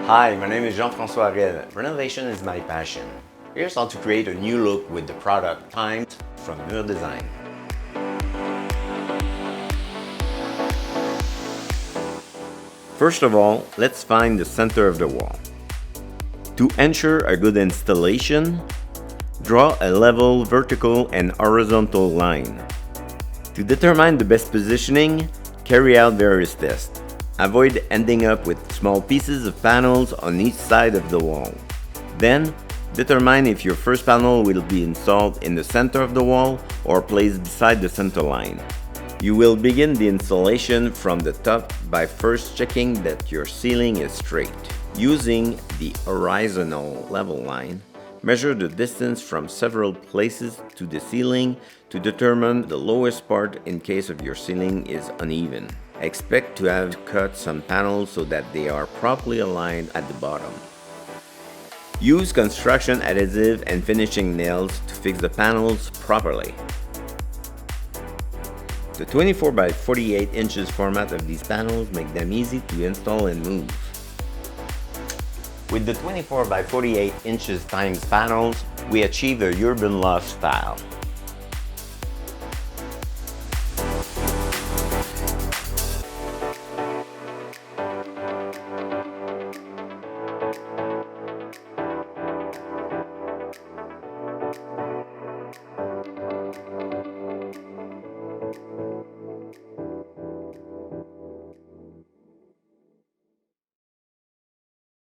Hi, my name is Jean-François Arel. Renovation is my passion. Here's how to create a new look with the product Times from MURdesign. First of all, let's find the center of the wall. To ensure a good installation, draw a level vertical and horizontal line. To determine the best positioning, carry out various tests. Avoid ending up with small pieces of panels on each side of the wall. Then, determine if your first panel will be installed in the center of the wall or placed beside the center line. You will begin the installation from the top by first checking that your ceiling is straight. Using the horizontal level line, measure the distance from several places to the ceiling to determine the lowest part in case of your ceiling is uneven. Expect to have cut some panels so that they are properly aligned at the bottom. Use construction adhesive and finishing nails to fix the panels properly. The 24 by 48 inches format of these panels make them easy to install and move. With the 24 by 48 inches times panels, we achieve a urban loft style.